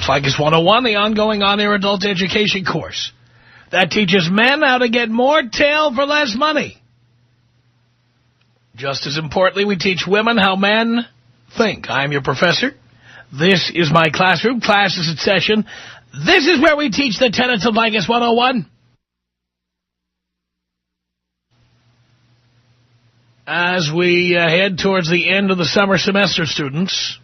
Leykis 101, the ongoing on-air adult education course that teaches men how to get more tail for less money. Just as importantly, we teach women how men think. I'm your professor. This is my classroom. Class is in session. This is where we teach the tenets of Leykis 101. As we head towards the end of the summer semester, students,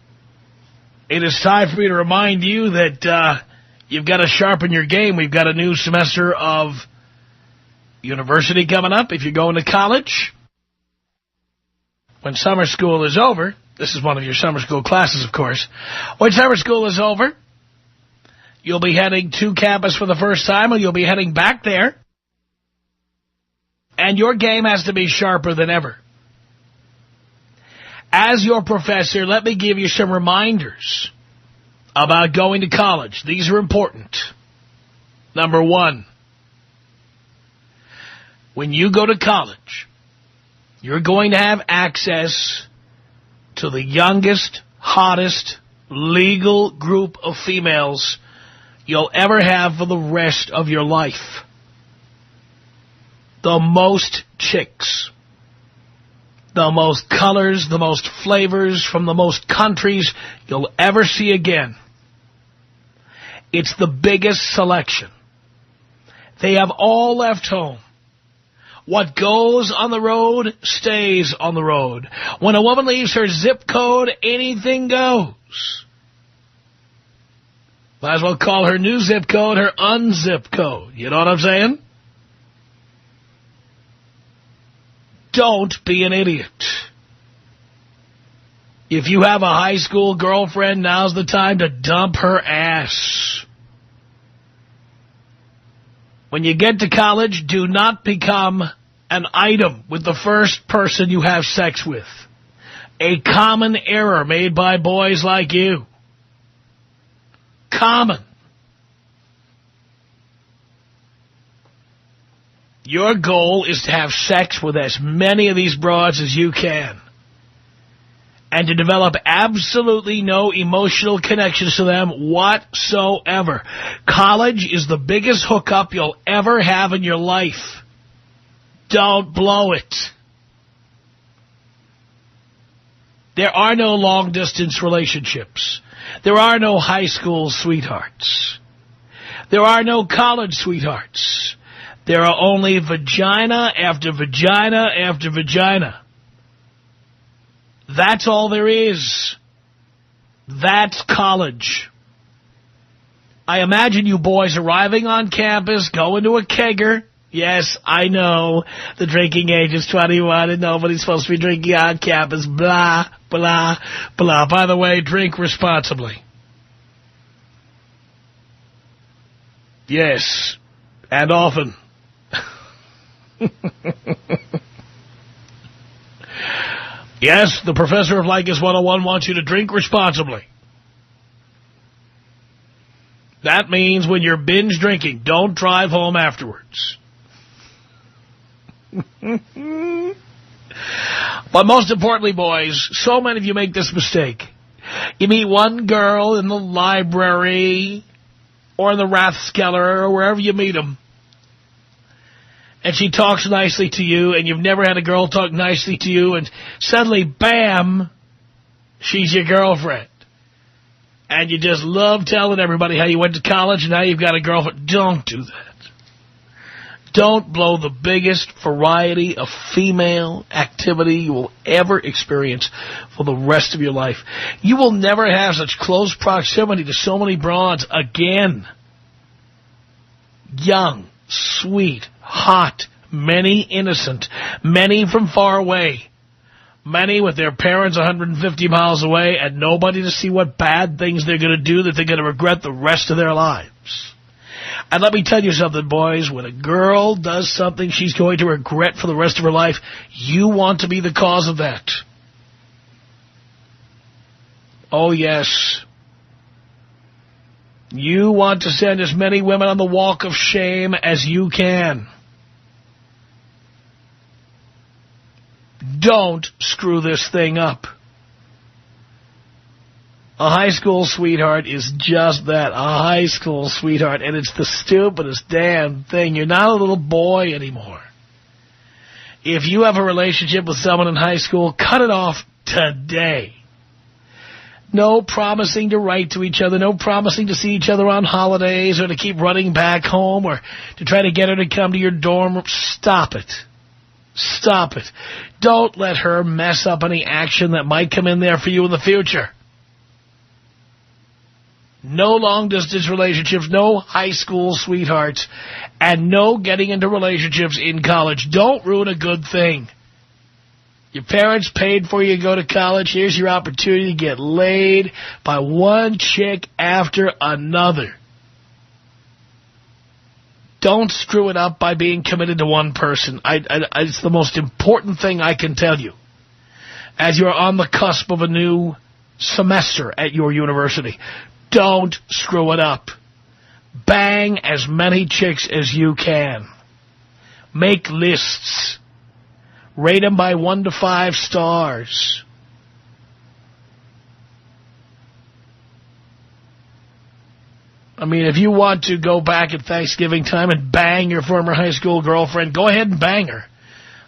it is time for me to remind you that you've got to sharpen your game. We've got a new semester of university coming up. If you're going to college, when summer school is over, this is one of your summer school classes, of course. When summer school is over, you'll be heading to campus for the first time, or you'll be heading back there, and your game has to be sharper than ever. As your professor, let me give you some reminders about going to college. These are important. Number one, when you go to college, you're going to have access to the youngest, hottest, legal group of females you'll ever have for the rest of your life. The most chicks. The most colors, the most flavors from the most countries you'll ever see again. It's the biggest selection. They have all left home. What goes on the road stays on the road. When a woman leaves her zip code, anything goes. Might as well call her new zip code her unzip code. You know what I'm saying? Don't be an idiot. If you have a high school girlfriend, now's the time to dump her ass. When you get to college, do not become an item with the first person you have sex with. A common error made by boys like you. Common. Your goal is to have sex with as many of these broads as you can, and to develop absolutely no emotional connections to them whatsoever. College is the biggest hookup you'll ever have in your life. Don't blow it. There are no long-distance relationships. There are no high school sweethearts. There are no college sweethearts. There are only vagina after vagina after vagina. That's all there is. That's college. I imagine you boys arriving on campus, going to a kegger. Yes, I know. The drinking age is 21 and nobody's supposed to be drinking on campus. Blah, blah, blah. By the way, drink responsibly. Yes, and often. Yes, the professor of Leykis 101 wants you to drink responsibly. That means when you're binge drinking, don't drive home afterwards. But most importantly, boys, so many of you make this mistake. You meet one girl in the library or in the Rathskeller or wherever you meet them, and she talks nicely to you, and you've never had a girl talk nicely to you, and suddenly, bam, she's your girlfriend. And you just love telling everybody how you went to college and now you've got a girlfriend. Don't do that. Don't blow the biggest variety of female activity you will ever experience for the rest of your life. You will never have such close proximity to so many broads again. Young, sweet, hot, many innocent, many from far away, many with their parents 150 miles away, and nobody to see what bad things they're going to do that they're going to regret the rest of their lives. And let me tell you something, boys. When a girl does something she's going to regret for the rest of her life, you want to be the cause of that. Oh, yes. You want to send as many women on the walk of shame as you can. Don't screw this thing up. A high school sweetheart is just that, a high school sweetheart, and it's the stupidest damn thing. You're not a little boy anymore. If you have a relationship with someone in high school, cut it off today. No promising to write to each other, no promising to see each other on holidays or to keep running back home or to try to get her to come to your dorm room. Stop it. Stop it. Don't let her mess up any action that might come in there for you in the future. No long-distance relationships, no high school sweethearts, and no getting into relationships in college. Don't ruin a good thing. Your parents paid for you to go to college. Here's your opportunity to get laid by one chick after another. Don't screw it up by being committed to one person. It's the most important thing I can tell you. As you're on the cusp of a new semester at your university, don't screw it up. Bang as many chicks as you can. Make lists. Rate them by 1 to 5 stars. I mean, if you want to go back at Thanksgiving time and bang your former high school girlfriend, go ahead and bang her.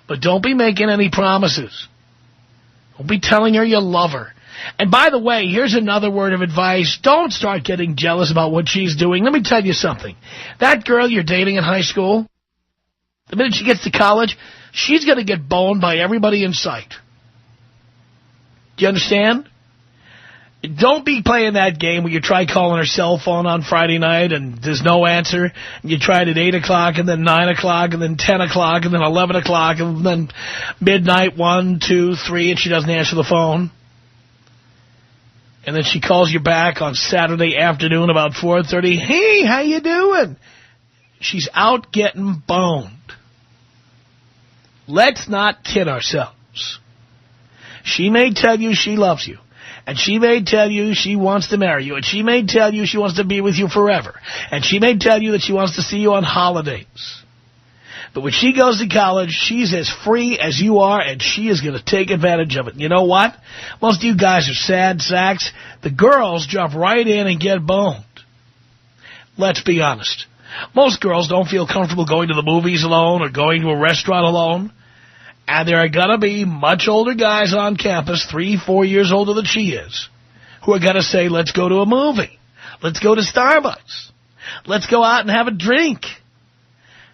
But don't be making any promises. Don't be telling her you love her. And by the way, here's another word of advice. Don't start getting jealous about what she's doing. Let me tell you something. That girl you're dating in high school, the minute she gets to college, she's going to get boned by everybody in sight. Do you understand? Don't be playing that game where you try calling her cell phone on Friday night and there's no answer. And you tried at 8 o'clock and then 9 o'clock and then 10 o'clock and then 11 o'clock and then midnight, 1, 2, 3, and she doesn't answer the phone. And then she calls you back on Saturday afternoon about 4:30. Hey, how you doing? She's out getting boned. Let's not kid ourselves. She may tell you she loves you. And she may tell you she wants to marry you. And she may tell you she wants to be with you forever. And she may tell you that she wants to see you on holidays. But when she goes to college, she's as free as you are, and she is going to take advantage of it. And you know what? Most of you guys are sad sacks. The girls jump right in and get boned. Let's be honest. Most girls don't feel comfortable going to the movies alone or going to a restaurant alone. And there are going to be much older guys on campus, 3, 4 years older than she is, who are going to say, let's go to a movie. Let's go to Starbucks. Let's go out and have a drink.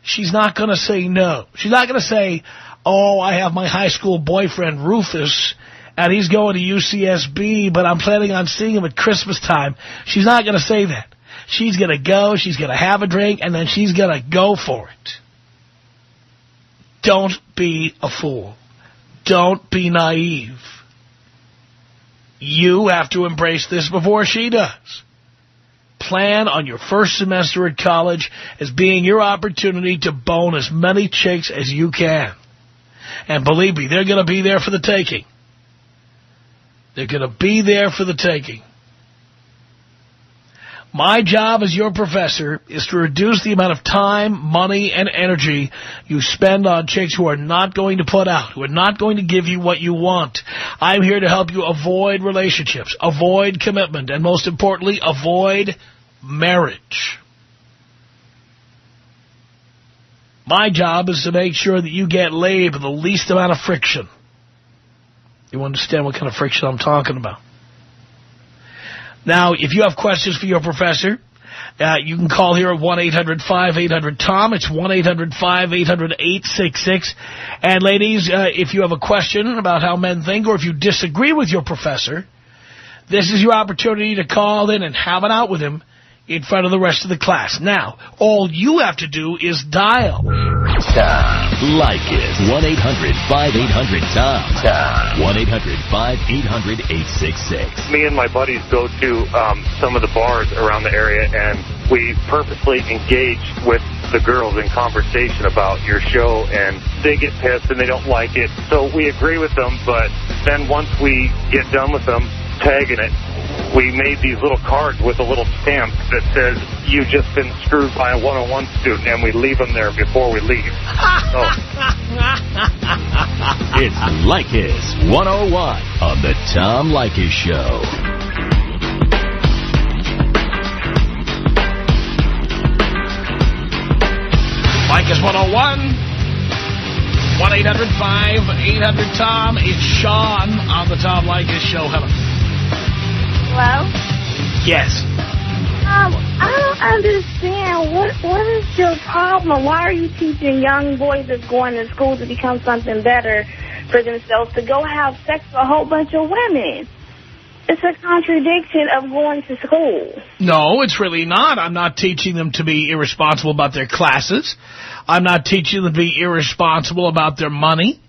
She's not going to say no. She's not going to say, oh, I have my high school boyfriend, Rufus, and he's going to UCSB, but I'm planning on seeing him at Christmas time. She's not going to say that. She's going to go, she's going to have a drink, and then she's going to go for it. Don't be a fool. Don't be naive. You have to embrace this before she does. Plan on your first semester at college as being your opportunity to bone as many chicks as you can. And believe me, they're going to be there for the taking. They're going to be there for the taking. My job as your professor is to reduce the amount of time, money, and energy you spend on chicks who are not going to put out, who are not going to give you what you want. I'm here to help you avoid relationships, avoid commitment, and most importantly, avoid marriage. My job is to make sure that you get laid with the least amount of friction. You understand what kind of friction I'm talking about? Now, if you have questions for your professor, you can call here at 1-800-5800-TOM. It's 1-800-5800-866. And ladies, if you have a question about how men think, or if you disagree with your professor, this is your opportunity to call in and have it out with him in front of the rest of the class. Now, all you have to do is dial. Leykis. 1-800-5800-TOM. 1-800-5800-866. Me and my buddies go to some of the bars around the area, and we purposely engage with the girls in conversation about your show, and they get pissed and they don't like it. So we agree with them, but then once we get done with them tagging it, we made these little cards with a little stamp that says, you've just been screwed by a 101 student, and we leave them there before we leave. It's Leykis 101 on the Tom Leykis Show. Leykis 101. 1-800-5800-TOM. It's Sean on the Tom Leykis Show. Hello. Hello? Yes. I don't understand. What is your problem? Why are you teaching young boys that's going to school to become something better for themselves to go have sex with a whole bunch of women? It's a contradiction of going to school. No, it's really not. I'm not teaching them to be irresponsible about their classes. I'm not teaching them to be irresponsible about their money.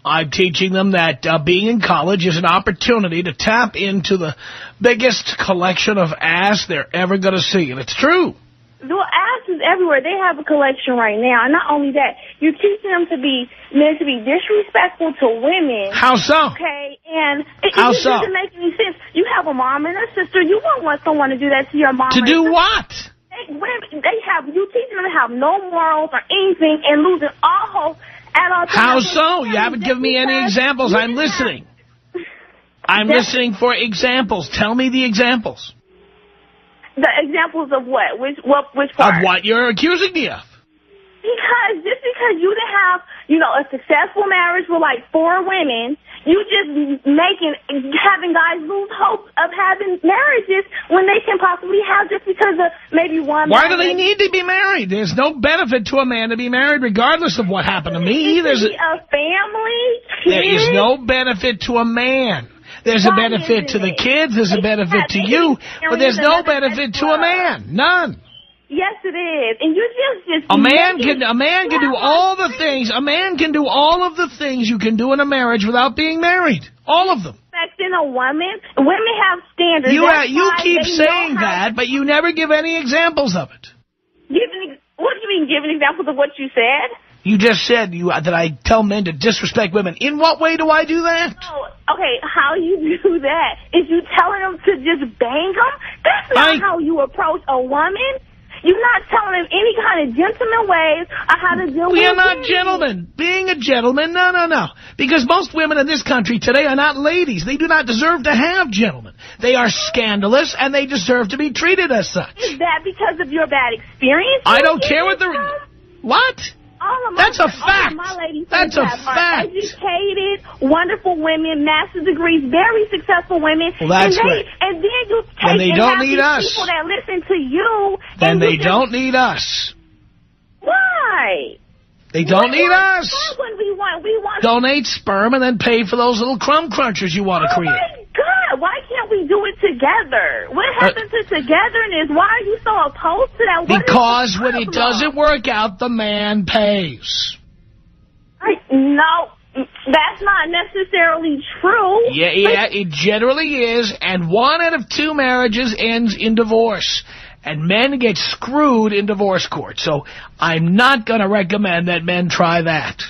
I'm teaching them that being in college is an opportunity to tap into the biggest collection of ass they're ever going to see. And it's true. Well, ass is everywhere. They have a collection right now. And not only that, you're teaching them to be meant to be disrespectful to women. How so? Okay, and it How just so? doesn't make any sense. You have a mom and a sister. You won't want someone to do that to your mom. To do what? You teach them to have no morals or anything and losing all hope at all times. How so? You haven't given me any examples. I'm listening. I'm listening for examples. Tell me the examples. The examples of what? Which part? Of what you're accusing me of. Because just because you didn't have, a successful marriage with like 4 women, you just having guys lose hope of having marriages when they can possibly have just because of maybe one. Why do they need to be married? There's no benefit to a man to be married regardless of what happened to me. There's a family. There is no benefit to a man. There's a benefit to the kids. There's a benefit to you. But there's no benefit to a man. None. Yes, it is. And you just a man can do all the things. A man can do all of the things you can do in a marriage without being married. All of them. Respecting a woman. Women have standards. You keep saying that, but you never give any examples of it. What do you mean giving examples of what you said? You just said that I tell men to disrespect women. In what way do I do that? Oh, okay, how you do that is you telling them to just bang them? That's not how you approach a woman. You're not telling them any kind of gentleman ways or how to deal with We are not gentlemen. Being a gentleman, no. Because most women in this country today are not ladies. They do not deserve to have gentlemen. They are scandalous, and they deserve to be treated as such. Is that because of your bad experience? I don't care what the... What? That's a fact. That's a fact. Educated, wonderful women, master's degrees, very successful women. Well, that's great. And then you take they don't need us. People that listen to you. Then they don't need us. Why? They don't need us. What we want. Donate sperm and then pay for those little crumb crunchers you want to create. Oh, my God. Why can't we do it together? What happened to togetherness? Why are you so opposed to that? Because when it doesn't work out, the man pays. No, that's not necessarily true. Yeah, it generally is. And 1 out of 2 marriages ends in divorce. And men get screwed in divorce court. So I'm not going to recommend that men try that.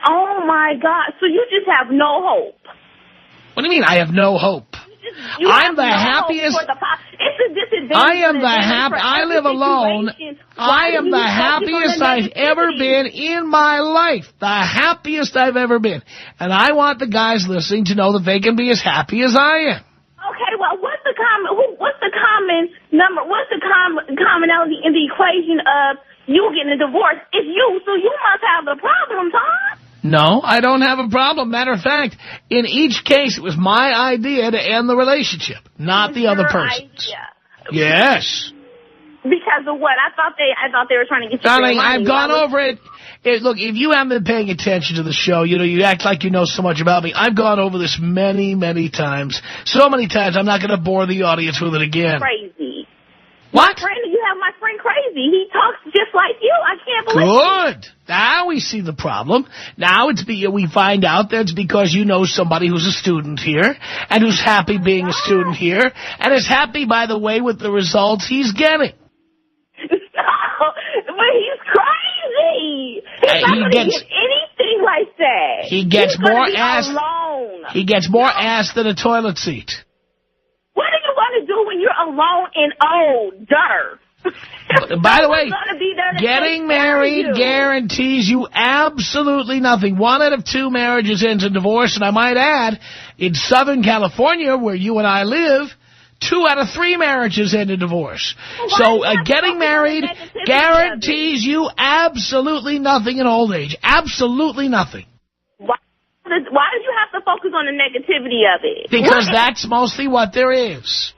Oh, my God. So you just have no hope. What do you mean I have no hope? I'm the happiest. It's a disadvantage. I live alone. I am the happiest I've ever been in my life. The happiest I've ever been. And I want the guys listening to know that they can be as happy as I am. Okay, well, what's the commonality in the equation of you getting a divorce? It's you, so you must have the problem, Tom. No, I don't have a problem. Matter of fact, in each case, it was my idea to end the relationship, not the other person's. Yes. Because of what? I thought they were trying to get you. Darling, I've gone over it. Look, if you haven't been paying attention to the show, you act like you know so much about me. I've gone over this many, many times. So many times, I'm not going to bore the audience with it again. Crazy. What? You have my friend Crazy. He talks just like you. I can't believe it. Good. Now we see the problem. Now we find out that it's because you know somebody who's a student here and who's happy being a student here and is happy, by the way, with the results he's getting. But he's crazy. He's not going to get anything like that. He gets more ass. Alone. He gets more ass than a toilet seat. What are you going to do when you're alone and old, dirt? By the way, getting married guarantees you absolutely nothing. 1 out of 2 marriages ends in divorce, and I might add, in Southern California, where you and I live, 2 out of 3 marriages end in divorce. So getting married guarantees you absolutely nothing in old age. Absolutely nothing. Why did you have to focus on the negativity of it? Because that's mostly what there is.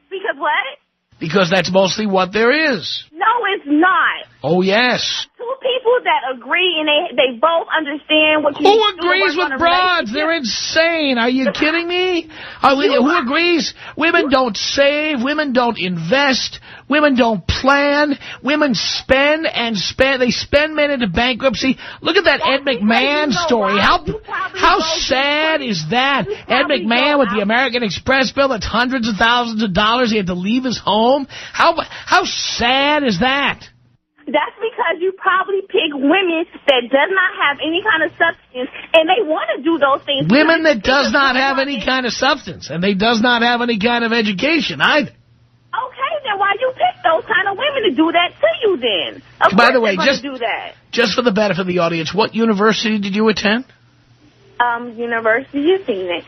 Because what? Because that's mostly what there is. No, it's not. Oh, yes. 2 people that agree and they both understand what you Who agrees with broads? They're insane. Are you kidding me? Who agrees? Women don't save. Women don't invest. Women don't plan. Women spend and spend. They spend men into bankruptcy. Look at that Ed McMahon story. How sad is that? Ed McMahon with the American Express bill that's hundreds of thousands of dollars. He had to leave his home. How sad is that? That's because you probably pick women that does not have any kind of substance, and they want to do those things. Women that does not have any kind of substance, and they does not have any kind of education either. Okay, then why you pick those kind of women to do that to you then? By the way, just for the benefit of the audience, what university did you attend? University of Phoenix.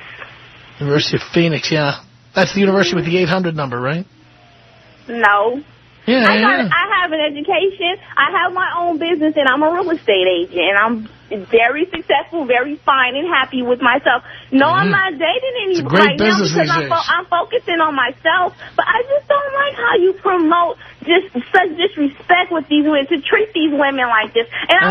University of Phoenix, yeah. That's the university with the 800 number, right? No. Yeah, I have an education. I have my own business, and I'm a real estate agent, and I'm very successful, very fine, and happy with myself. No, I'm not dating anybody right now because I'm focusing on myself, but I just don't like how you promote just such disrespect with these women, to treat these women like this. And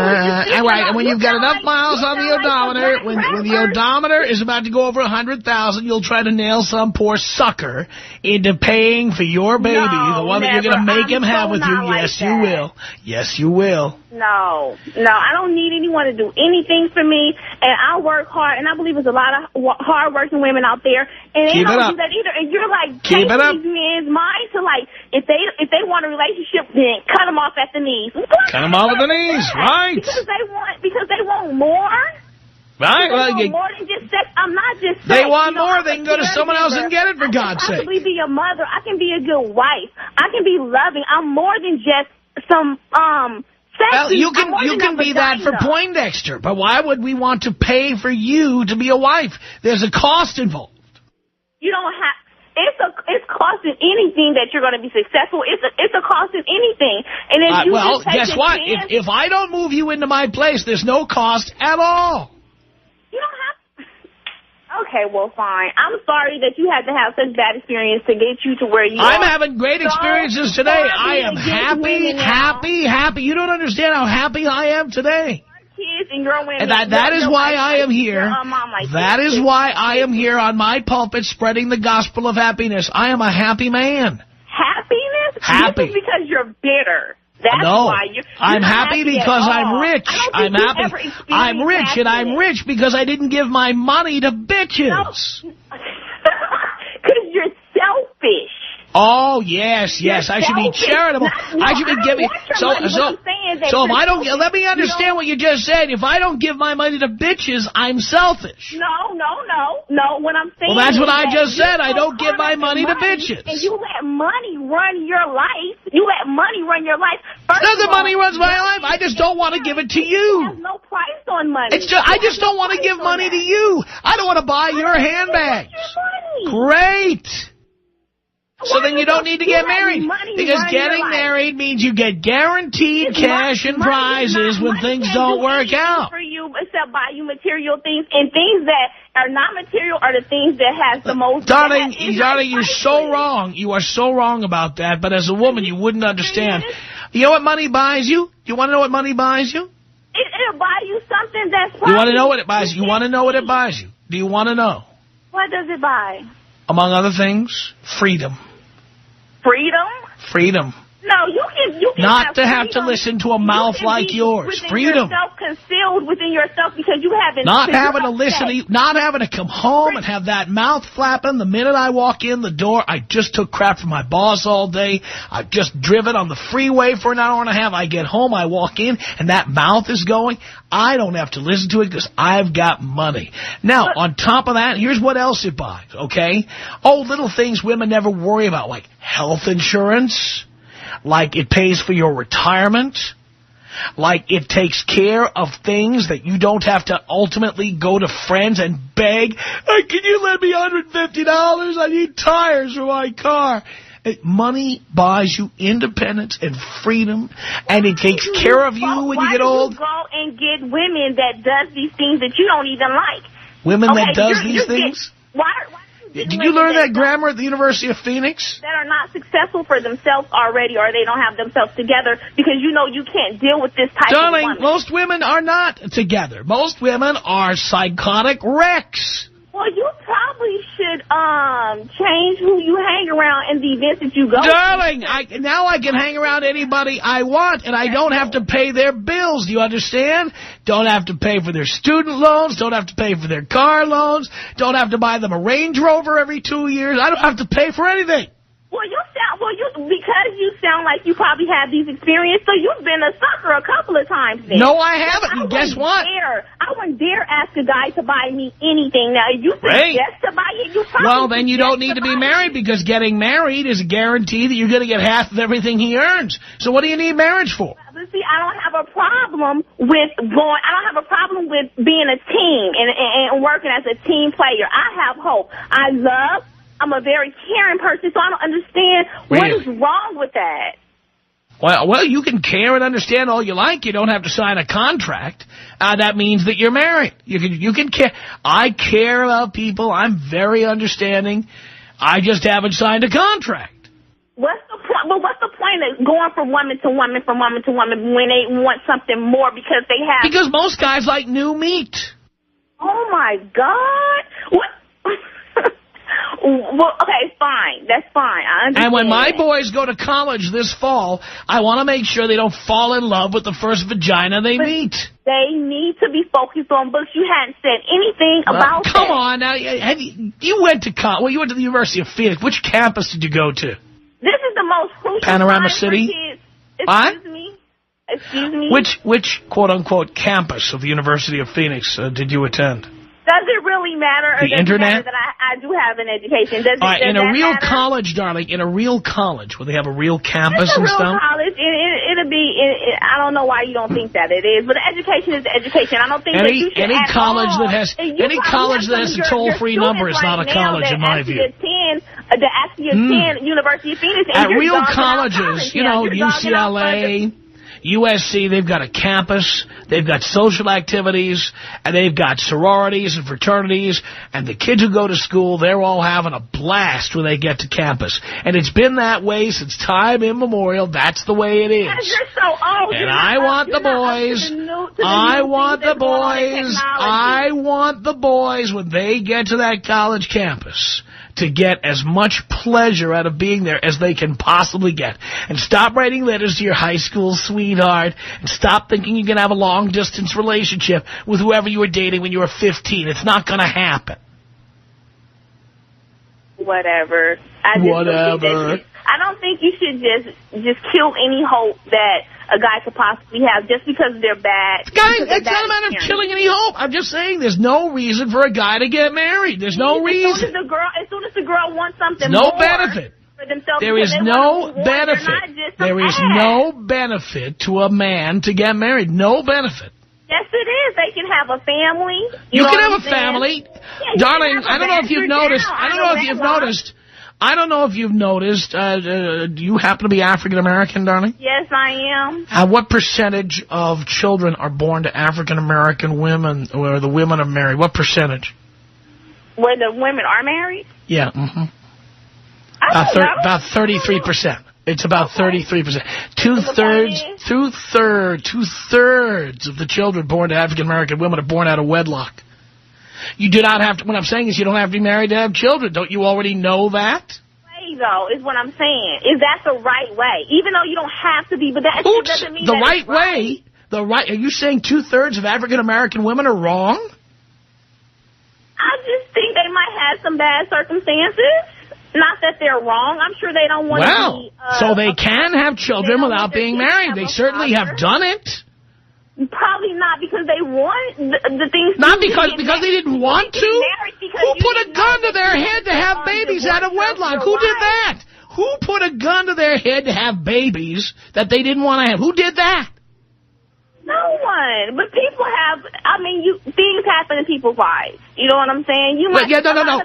and when you've got enough miles on the odometer, when the odometer is about to go over 100,000, you'll try to nail some poor sucker into paying for your baby, the one that you're going to make him have with you. Yes, you will. Yes, you will. No, I don't need anyone to do anything for me, and I work hard, and I believe there's a lot of hard-working women out there, and they don't do that either. And you're like taking these men's minds to like, if they want a relationship, then cut them off at the knees. Cut them off at the knees, right? Because they want more. Right, more than just sex. I'm not just sex. They want more. They can go to someone else and get it, for God's sake. I can possibly be a mother. I can be a good wife. I can be loving. I'm more than just some Well, you can be that for Poindexter, but why would we want to pay for you to be a wife? There's a cost involved. You don't have. It's costing anything that you're going to be successful. It's a cost in anything. And if you guess what? If I don't move you into my place, there's no cost at all. You don't have. Okay, well, fine. I'm sorry that you had to have such bad experience to get you to where you are. I'm having great experiences today. I am happy. You don't understand how happy I am today. Kids and your women. And that is why I am here. That is why I am here on my pulpit spreading the gospel of happiness. I am a happy man. Happiness? Happy. This is because you're bitter. That's why I'm happy because I'm rich. I'm happy. I'm rich, and I'm rich because I didn't give my money to bitches. Because you're selfish. Oh, yes. I should be charitable. I should be giving. So if I don't, let me understand what you just said. If I don't give my money to bitches, I'm selfish. No. What I'm saying. Well, that's what I just said. I don't give my money to bitches. And you let money run your life. You let money run your life. None of the money runs my life. I just don't want to give it to you. There's no price on money. I just don't want to give money to you. I don't want to buy your handbags. Great. So then you don't need to get married. Because getting married means you get guaranteed cash and prizes when things don't work out. For you, except buy you material things, and things that are not material are the things that has the most. Darling, you're so wrong. You are so wrong about that. But as a woman, you wouldn't understand. You know what money buys you? You want to know what money buys you? It'll buy you something that's. You want to know what it buys you? You want to know what it buys you? Do you want to know? What does it buy? Among other things, freedom. Freedom. No, you can not to have to listen to a mouth like yours. Freedom. Concealed within yourself because you haven't. Not having to listen to you. Not having to come home and have that mouth flapping the minute I walk in the door. I just took crap from my boss all day. I've just driven on the freeway for an hour and a half. I get home, I walk in, and that mouth is going. I don't have to listen to it because I've got money. Now, on top of that, here's what else it buys, okay? Oh, little things women never worry about, like health insurance. Like it pays for your retirement, Like it takes care of things that you don't have to ultimately go to friends and beg, hey, can you lend me $150? I need tires for my car. Money buys you independence and freedom, and it takes care of you when you get old. Why do you go and get women that does these things that you don't even like? Women that does these things? Why did you learn that grammar at the University of Phoenix? That are not successful for themselves already, or they don't have themselves together, because you know you can't deal with this type of woman. Most women are not together. Most women are psychotic wrecks. Well, you probably should change who you hang around in the events that you go to. Darling, now I can hang around anybody I want, and I don't have to pay their bills. Do you understand? Don't have to pay for their student loans. Don't have to pay for their car loans. Don't have to buy them a Range Rover every 2 years. I don't have to pay for anything. Because you sound like you probably have these experiences, so you've been a sucker a couple of times then. No, I haven't. And guess what? I wouldn't dare ask a guy to buy me anything. Now, if you suggest to buy it, you probably well, then you don't need to be married, because getting married is a guarantee that you're going to get half of everything he earns. So what do you need marriage for? But see, I don't have a problem with being a team and working as a team player. I have hope. I'm a very caring person, so I don't understand what is wrong with that. Well, you can care and understand all you like. You don't have to sign a contract. That means that you're married. You can care. I care about people. I'm very understanding. I just haven't signed a contract. What's the point? Well, what's the point of going from woman to woman, when they want something more because they have? Because most guys like new meat. Oh my God! What? Well, okay, fine. That's fine. I understand. And when my boys go to college this fall, I want to make sure they don't fall in love with the first vagina they meet. They need to be focused on books. You hadn't said anything about that. Come on now. You went to college. Well, you went to the University of Phoenix. Which campus did you go to? This is the most crucial Panorama time City? for kids. Excuse me? Which quote-unquote campus of the University of Phoenix did you attend? Does it really matter? The internet? That I do have an education. Does in a real matter? college, darling, in a real college, where they have a real campus and stuff? It's a real college. It'll be, I don't know why you don't think that it is, but education is education. I don't think that you should any college that has a toll-free number is not a college in my view. That actually attend University of Phoenix. At real colleges, UCLA, USC, they've got a campus, they've got social activities, and they've got sororities and fraternities, and the kids who go to school, they're all having a blast when they get to campus. And it's been that way since time immemorial. That's the way it is. You're so old. And I want the boys, when they get to that college campus, to get as much pleasure out of being there as they can possibly get. And stop writing letters to your high school sweetheart, and stop thinking you can have a long-distance relationship with whoever you were dating when you were 15. It's not going to happen. Whatever. I don't think you should just kill any hope that a guy could possibly have just because they're bad. It's not a matter of killing any hope. I'm just saying there's no reason for a guy to get married. There's no reason. As soon as the girl wants something more benefit for themselves, there is no benefit. There is no benefit to a man to get married. No benefit. Yes, it is. They can have a family. You can have a family. Darling, I don't know if you've noticed. I don't know if you've noticed. Do you happen to be African-American, darling? Yes, I am. What percentage of children are born to African-American women where the women are married? What percentage? Where the women are married? Yeah. About 33%. It's about 33%. Two-thirds of the children born to African-American women are born out of wedlock. You do not have to, what I'm saying is you don't have to be married to have children. Don't you already know that? Way, though, is what I'm saying. Is that the right way? Even though you don't have to be, but that doesn't mean the right way. Are you saying two-thirds of African-American women are wrong? I just think they might have some bad circumstances. Not that they're wrong. I'm sure they don't want to be... so they can have children without being married. They certainly have done it. Probably not because they want the things... Not because they didn't want to? Who put a gun to their head to have babies out of wedlock? Who did that? Who put a gun to their head to have babies that they didn't want to have? Who did that? No one. But people have, things happen in people's lives. You know what I'm saying?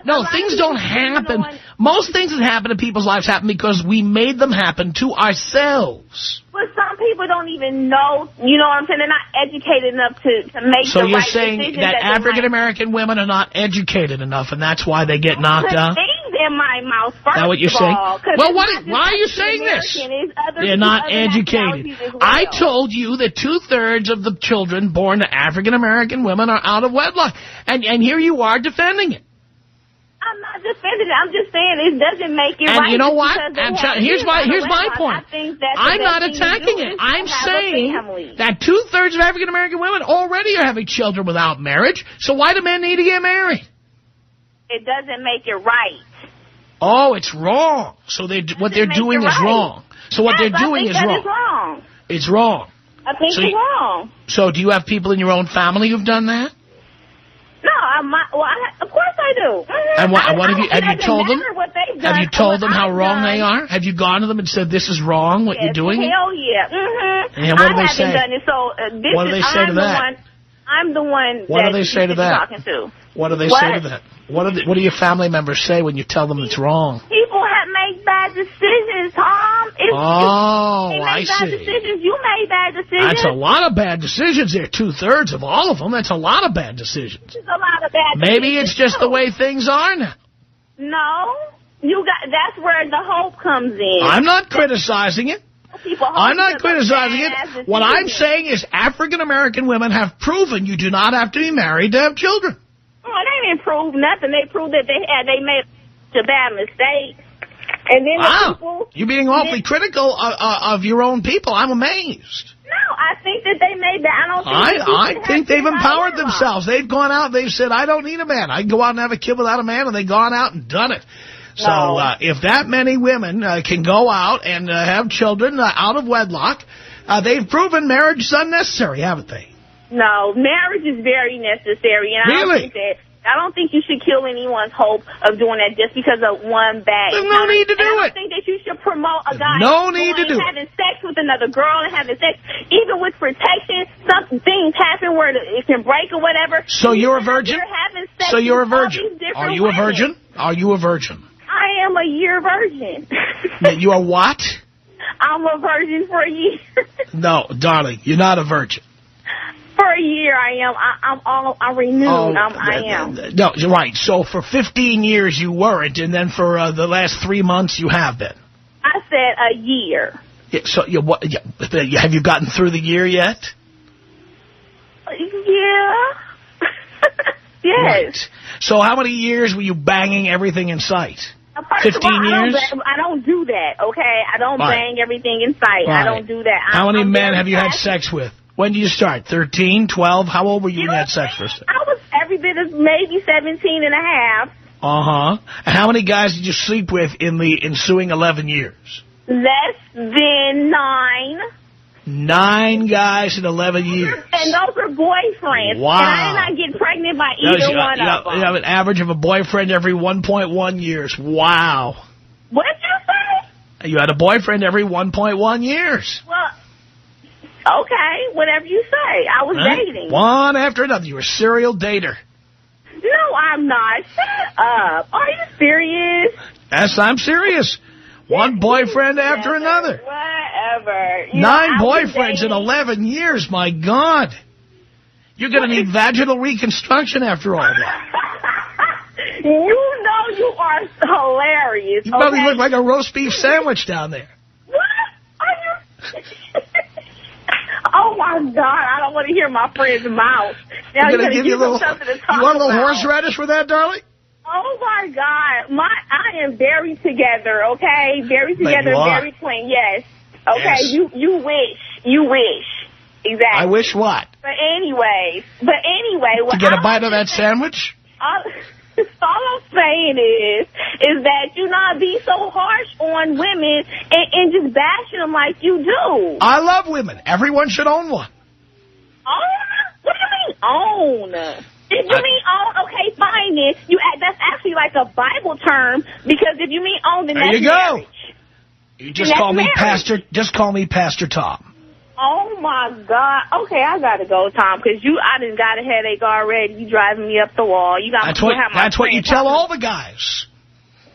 No, things don't happen. Most things that happen in people's lives happen because we made them happen to ourselves. But some people don't even know, you know what I'm saying? They're not educated enough to make the right decisions. So you're saying that African-American women are not educated enough, and that's why they get knocked out? In my mouth, first is that what you're saying? Well, why are you saying this? They're not educated. I told you that 2/3 of the children born to African-American women are out of wedlock. And here you are defending it. I'm not defending it. I'm just saying it doesn't make it right. And you know what? Here's my point. I'm not attacking it. I'm saying that 2/3 of African-American women already are having children without marriage. So why do men need to get married? It doesn't make it right. Oh, it's wrong. So what they're doing is wrong. So what they're doing is wrong. It's wrong. I think it's wrong. So do you have people in your own family who've done that? No, of course I do. And what have you told them? Have you told them how wrong they are? Have you gone to them and said, this is wrong, what you're doing? Hell yeah. And what do they say? I haven't done it, so what do they say to that? I'm the one what do they say to that? Talking to. What do they say to that? What do your family members say when you tell them it's wrong? People have made bad decisions, Tom. I see. Bad decisions. You made bad decisions. That's a lot of bad decisions there. 2/3 of all of them. That's a lot of bad decisions. It's a lot of bad Maybe it's just the way things are now. No. That's where the hope comes in. I'm not criticizing it. I'm not criticizing it. What I'm saying is African-American women have proven you do not have to be married to have children. Oh, they didn't prove nothing. They proved that they made a bad mistake. And then you're being awfully critical of your own people. I'm amazed. No, I think that they made that. I think they've empowered themselves. They've gone out. They've said, I don't need a man. I can go out and have a kid without a man, and they've gone out and done it. So if that many women can go out and have children out of wedlock, they've proven marriage is unnecessary, haven't they? No, marriage is very necessary. And really? I don't think you should kill anyone's hope of doing that just because of one bag. There's no need to do it. I don't think that you should promote a guy having sex with another girl and having sex, even with protection. Some things happen where it can break or whatever. So you're a virgin? So you're a virgin? Are you a virgin? Are you a virgin? I am a year virgin. You are what? I'm a virgin for a year. No, darling, you're not a virgin. For a year, I am. I'm renewed. I am. No, you're right. So for 15 years you weren't, and then for the last 3 months you have been. I said a year. Yeah, so have you gotten through the year yet? Yeah. Yes. Right. So how many years were you banging everything in sight? 15 years? I don't do that, okay? I don't bang everything in sight. I don't do that. How many men have you had sex with? When did you start? 13, 12? How old were you when you had sex first? I was every bit of maybe 17 and a half. Uh-huh. And how many guys did you sleep with in the ensuing 11 years? Less than 9. 9 guys in 11 years. And those are boyfriends. Wow. And I did not get pregnant by either one of them. You have an average of a boyfriend every 1.1 years. Wow. What did you say? You had a boyfriend every 1.1 years. Well, okay, whatever you say. I was dating. One after another. You were a serial dater. No, I'm not. Shut up. Are you serious? Yes, I'm serious. One boyfriend after another. Whatever. 9 boyfriends in 11 years. My God. You're going to need vaginal reconstruction after all that. You know you are hilarious. You probably look like a roast beef sandwich down there. What? Are you... Oh, my God. I don't want to hear my friend's mouth. Now you're going to give you something to talk about. You want a little about. horseradish with that, darling? Oh, my God. I am very together, okay? Very together, very clean, yes. Okay, yes. You wish. You wish. Exactly. I wish what? But anyway. To get a bite of that sandwich? All I'm saying is that you not be so harsh on women and just bashing them like you do. I love women. Everyone should own one. Own? What do you mean own? If you mean own, okay, fine then. That's actually like a Bible term, because if you mean own, then there that's you go. marriage. You just call me Pastor. Just call me Pastor Tom. Oh, my God. Okay, I got to go, Tom, because I done got a headache already. You driving me up the wall. That's what you tell all the guys.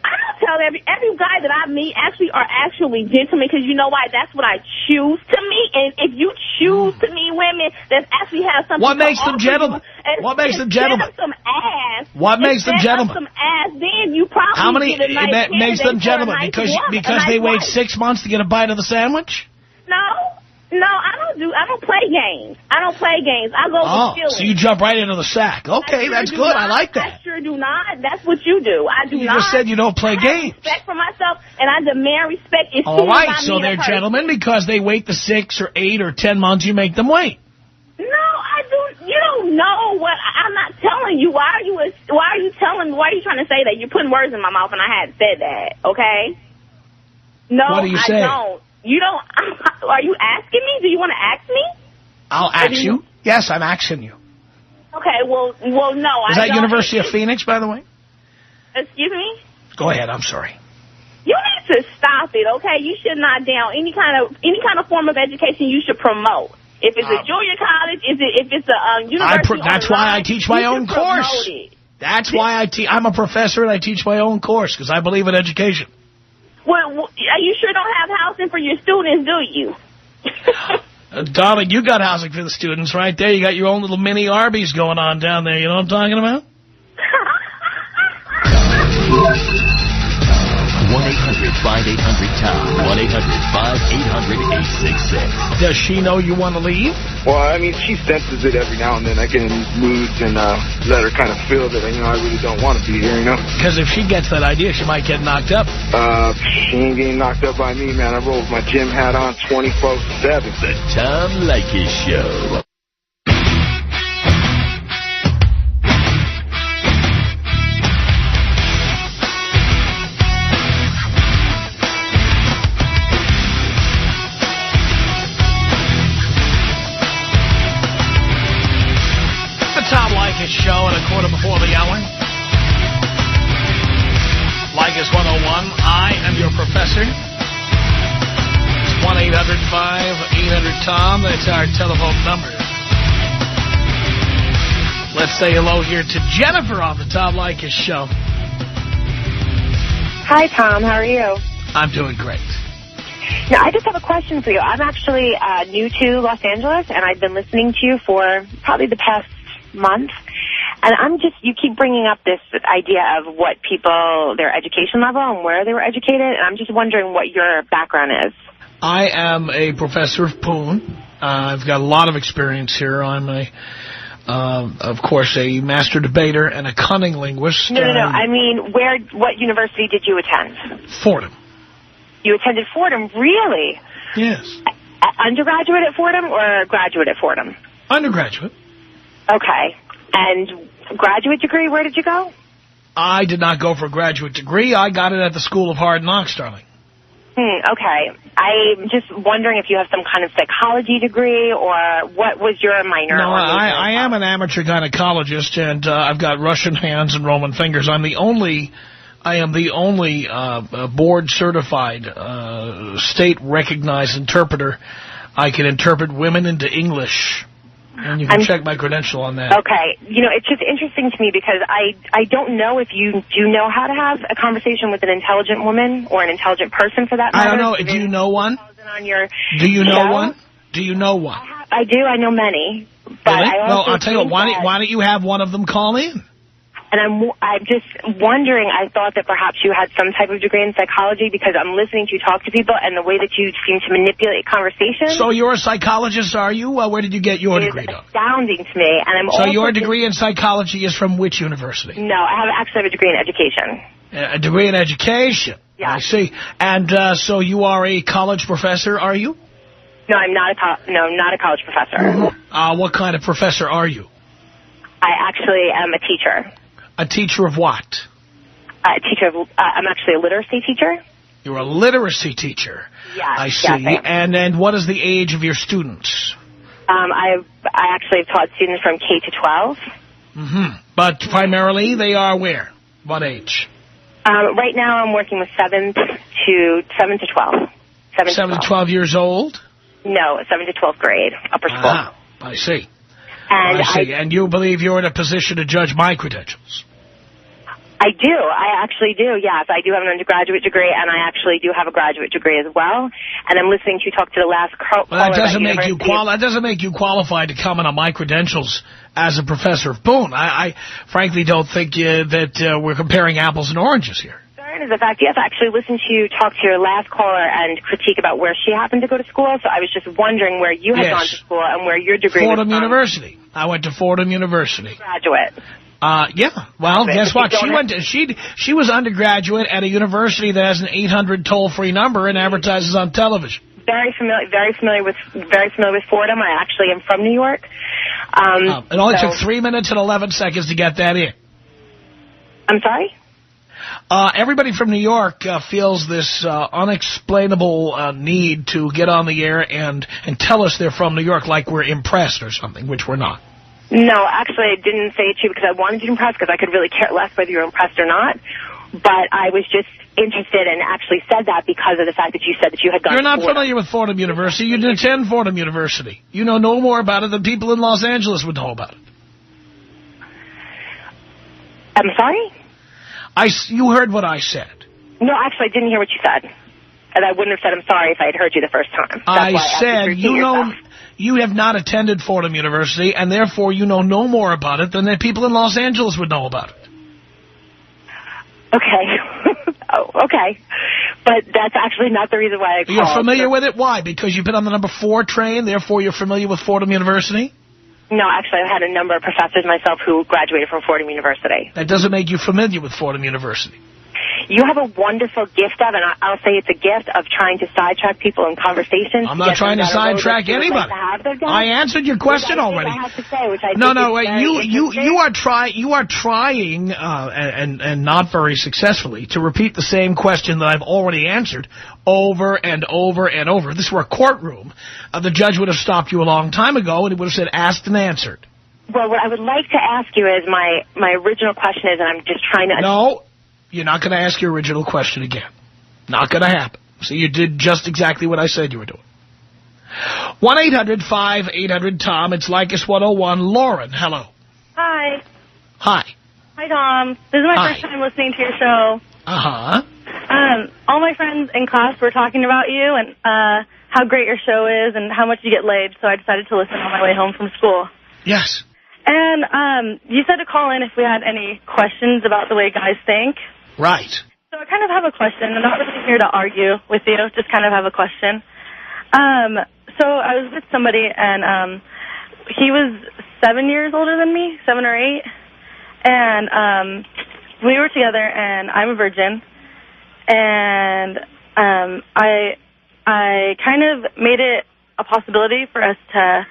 I don't tell every guy that I meet are actually gentlemen, because you know why? That's what I choose to meet. And if you choose to meet women that actually have something what makes them gentlemen? What makes them gentlemen? Some ass. What makes them gentlemen? Some ass, then you probably How many get a nice makes them gentlemen? Because they wait 6 months to get a bite of the sandwich? No, I don't play games. I don't play games. I go with feelings. So you jump right into the sack. Okay, that's good. I like that. I sure do not. That's what you do. I do not. You just said you don't play games. I have respect for myself, and I demand respect. All right, so they're gentlemen because they wait the 6 or 8 or 10 months you make them wait. No, I don't. You don't know what. I'm not telling you. Why are you telling me? Why are you trying to say that? You're putting words in my mouth, and I hadn't said that. Okay. No, what are you saying? I don't. You don't. Are you asking me? Do you want to ask me? I'll ask you. Yes, I'm asking you. Okay, well, no. Is that University of Phoenix, by the way? Excuse me? Go ahead, I'm sorry. You need to stop it, okay? You should not down any kind of form of education you should promote. If it's a junior college, if it's a university, that's why I teach my own course. That's why I'm a professor and I teach my own course, because I believe in education. Well, you sure don't have housing for your students, do you? Darling, you got housing for the students right there. You got your own little mini Arby's going on down there. You know what I'm talking about? 1-800-5800-TOM. 1-800-5800-866. Does she know you want to leave? Well, I mean, she senses it every now and then. I get in these moods and let her kind of feel that, I really don't want to be here, Because if she gets that idea, she might get knocked up. She ain't getting knocked up by me, man. I roll with my gym hat on 24/7. The Tom Leykis Show. Show at 1:15 Leykis 101. I am your professor. It's 1-800-5800-TOM. That's our telephone number. Let's say hello here to Jennifer on the Tom Leykis Show. Hi, Tom. How are you? I'm doing great. Now, I just have a question for you. I'm actually new to Los Angeles, and I've been listening to you for probably the past month. And you keep bringing up this idea of what people, their education level and where they were educated, and I'm just wondering what your background is. I am a professor of Poon. I've got a lot of experience here. I'm of course, a master debater and a cunning linguist. No. I mean, what university did you attend? Fordham. You attended Fordham, really? Yes. Undergraduate at Fordham or graduate at Fordham? Undergraduate. Okay. And graduate degree, where did you go? I did not go for a graduate degree. I got it at the School of Hard Knocks, darling. Okay. I'm just wondering if you have some kind of psychology degree or what was your minor? No, I am an amateur gynecologist, and I've got Russian hands and Roman fingers. I am the only board-certified, state-recognized interpreter. I can interpret women into English. And you can check my credential on that. Okay. It's just interesting to me because I don't know if you do know how to have a conversation with an intelligent woman or an intelligent person for that matter. I don't know. Do you know one? Do you know one? Do you know one? I do. I know many. But really? I'll tell you what. Why don't you have one of them call in? And I'm just wondering, I thought that perhaps you had some type of degree in psychology because I'm listening to you talk to people and the way that you seem to manipulate conversation. So you're a psychologist, are you? Well, where did you get your degree, though? It's astounding to me. And so your degree in psychology is from which university? No, I actually have a degree in education. A degree in education? Yeah. I see. And so you are a college professor, are you? No, I'm not not a college professor. What kind of professor are you? I actually am a teacher. A teacher of what? I'm actually a literacy teacher. You're a literacy teacher. Yeah. I see. Yeah, and what is the age of your students? I actually have taught students from K to 12. Mm-hmm. But primarily they are where? What age? Right now I'm working with 7 to 12. 7 to 12 years old? No, 7th to 12th grade, upper school. Ah, I see. And I see. And you believe you're in a position to judge my credentials? I do. I actually do, yes. I do have an undergraduate degree, and I actually do have a graduate degree as well. And I'm listening to you talk to the last caller. Well, that doesn't make you qualified to comment on my credentials as a professor of Boone. I frankly don't think that we're comparing apples and oranges here. Is the fact, yes, I actually listened to you talk to your last caller and critique about where she happened to go to school, so I was just wondering where you had gone to school and where your degree was from. Fordham University. I went to Fordham University. Graduate. Yeah. Well, guess what? She was undergraduate at a university that has an 800 toll-free number and advertises on television. Very familiar with Fordham. I actually am from New York. It only took 3 minutes and 11 seconds to get that in. I'm sorry? Everybody from New York feels this unexplainable need to get on the air and tell us they're from New York like we're impressed or something, which we're not. No, actually, I didn't say it to you because I wanted you to impress, because I could really care less whether you're impressed or not. But I was just interested and actually said that because of the fact that you said that you had gone to Fordham. You're not familiar with Fordham University. You didn't attend Fordham University. You know no more about it than people in Los Angeles would know about it. I'm sorry? You heard what I said. No, actually, I didn't hear what you said. And I wouldn't have said I'm sorry if I had heard you the first time. I said you have not attended Fordham University, and therefore you know no more about it than the people in Los Angeles would know about it. Okay. Okay. But that's actually not the reason why I called. You're familiar with it? Why? Because you've been on the number 4 train, therefore you're familiar with Fordham University? No, actually, I've had a number of professors myself who graduated from Fordham University. That doesn't make you familiar with Fordham University. You have a wonderful gift of, and I'll say it's a gift of trying to sidetrack people in conversations. I'm not trying to sidetrack anybody. I answered your question already. You are trying, and not very successfully, to repeat the same question that I've already answered over and over and over. If this were a courtroom, the judge would have stopped you a long time ago, and he would have said, asked and answered. Well, what I would like to ask you is my original question is, and I'm just trying to... No. You're not going to ask your original question again. Not going to happen. See, you did just exactly what I said you were doing. 1-800-5800-TOM. It's Leykis 101. Lauren, hello. Hi. Hi. Hi, Tom. This is my first time listening to your show. Uh-huh. All my friends in class were talking about you and how great your show is and how much you get laid, so I decided to listen on my way home from school. Yes. And you said to call in if we had any questions about the way guys think. Right. So I kind of have a question. I'm not really here to argue with you, just kind of have a question. So I was with somebody, and he was 7 years older than me, 7 or 8. And we were together, and I'm a virgin. And I kind of made it a possibility for us to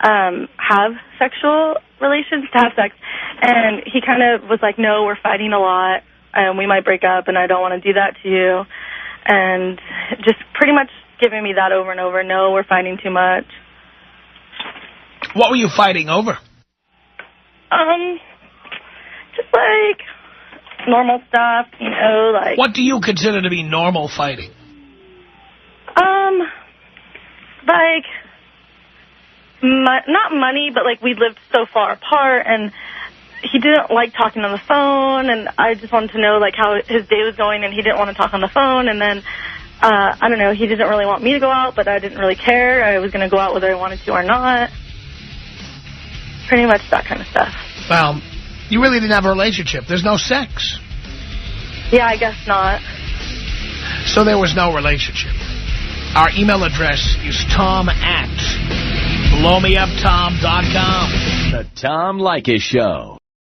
have sexual relations, to have sex. And he kind of was like, no, we're fighting a lot, and we might break up, and I don't want to do that to you. And just pretty much giving me that over and over. No, we're fighting too much. What were you fighting over? Just like normal stuff, you know, like... What do you consider to be normal fighting? Like... not money, but like we lived so far apart, and he didn't like talking on the phone, and I just wanted to know like how his day was going, and he didn't want to talk on the phone. And then I don't know, he didn't really want me to go out, but I didn't really care. I was going to go out whether I wanted to or not. Pretty much that kind of stuff. Well, you really didn't have a relationship. There's no sex. Yeah, I guess not. So there was no relationship. Our email address is tom@blowmeuptom.com. The Tom Leykis Show.